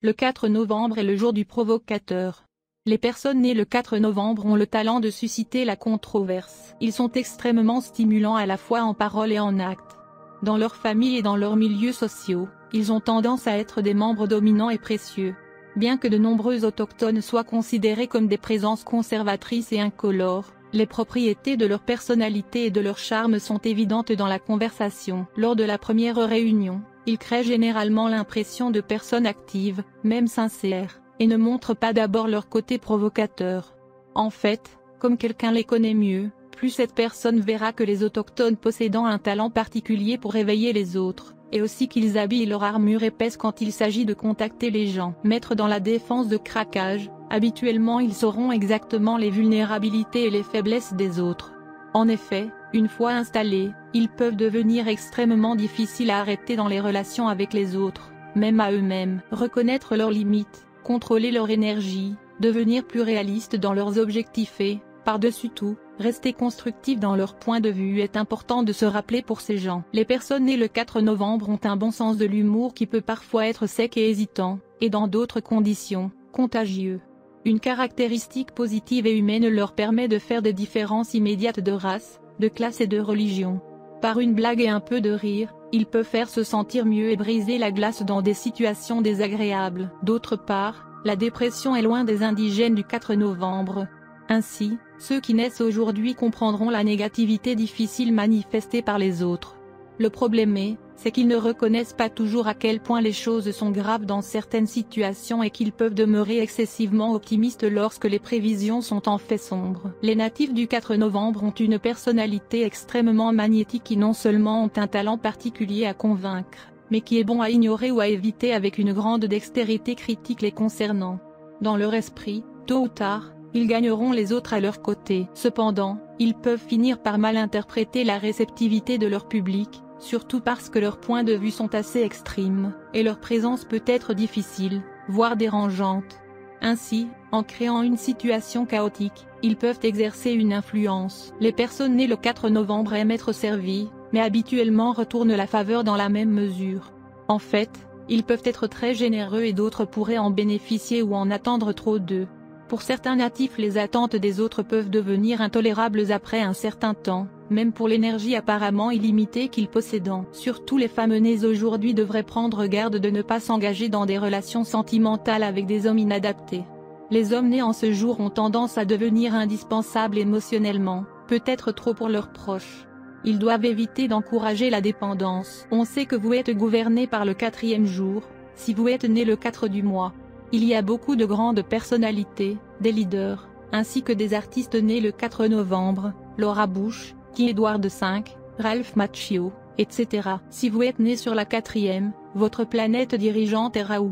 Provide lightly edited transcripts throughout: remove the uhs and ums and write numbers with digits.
Le 4 novembre est le jour du provocateur. Les personnes nées le 4 novembre ont le talent de susciter la controverse. Ils sont extrêmement stimulants à la fois en parole et en acte. Dans leur famille et dans leurs milieux sociaux, ils ont tendance à être des membres dominants et précieux. Bien que de nombreux autochtones soient considérés comme des présences conservatrices et incolores, les propriétés de leur personnalité et de leur charme sont évidentes dans la conversation. Lors de la première réunion, ils créent généralement l'impression de personnes actives, même sincères, et ne montrent pas d'abord leur côté provocateur. En fait, comme quelqu'un les connaît mieux, plus cette personne verra que les autochtones possédant un talent particulier pour éveiller les autres, et aussi qu'ils habillent leur armure épaisse quand il s'agit de contacter les gens. Maîtres dans la défense de craquage, habituellement ils sauront exactement les vulnérabilités et les faiblesses des autres. En effet, une fois installés, ils peuvent devenir extrêmement difficiles à arrêter dans les relations avec les autres, même à eux-mêmes. Reconnaître leurs limites, contrôler leur énergie, devenir plus réalistes dans leurs objectifs et, par-dessus tout, rester constructifs dans leur point de vue est important de se rappeler pour ces gens. Les personnes nées le 4 novembre ont un bon sens de l'humour qui peut parfois être sec et hésitant, et dans d'autres conditions, contagieux. Une caractéristique positive et humaine leur permet de faire des différences immédiates de race, de classe et de religion. Par une blague et un peu de rire, ils peuvent faire se sentir mieux et briser la glace dans des situations désagréables. D'autre part, la dépression est loin des indigènes du 4 novembre. Ainsi, ceux qui naissent aujourd'hui comprendront la négativité difficile manifestée par les autres. Le problème c'est qu'ils ne reconnaissent pas toujours à quel point les choses sont graves dans certaines situations et qu'ils peuvent demeurer excessivement optimistes lorsque les prévisions sont en fait sombres. Les natifs du 4 novembre ont une personnalité extrêmement magnétique qui non seulement ont un talent particulier à convaincre, mais qui est bon à ignorer ou à éviter avec une grande dextérité critique les concernant. Dans leur esprit, tôt ou tard, ils gagneront les autres à leur côté. Cependant, ils peuvent finir par mal interpréter la réceptivité de leur public, surtout parce que leurs points de vue sont assez extrêmes, et leur présence peut être difficile, voire dérangeante. Ainsi, en créant une situation chaotique, ils peuvent exercer une influence. Les personnes nées le 4 novembre aiment être servies, mais habituellement retournent la faveur dans la même mesure. En fait, ils peuvent être très généreux et d'autres pourraient en bénéficier ou en attendre trop d'eux. Pour certains natifs, les attentes des autres peuvent devenir intolérables après un certain temps, même pour l'énergie apparemment illimitée qu'ils possèdent. Surtout les femmes nées aujourd'hui devraient prendre garde de ne pas s'engager dans des relations sentimentales avec des hommes inadaptés. Les hommes nés en ce jour ont tendance à devenir indispensables émotionnellement, peut-être trop pour leurs proches. Ils doivent éviter d'encourager la dépendance. On sait que vous êtes gouverné par le 4e jour, si vous êtes né le 4 du mois. Il y a beaucoup de grandes personnalités, des leaders, ainsi que des artistes nés le 4 novembre, Laura Bush, Guy Edward V, Ralph Macchio, etc. Si vous êtes né sur la 4e, votre planète dirigeante est Rahu.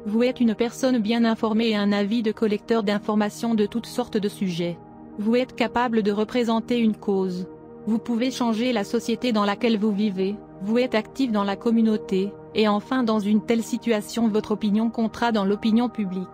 Vous êtes une personne bien informée et un avide collecteur d'informations de toutes sortes de sujets. Vous êtes capable de représenter une cause. Vous pouvez changer la société dans laquelle vous vivez, vous êtes actif dans la communauté, et enfin dans une telle situation votre opinion comptera dans l'opinion publique.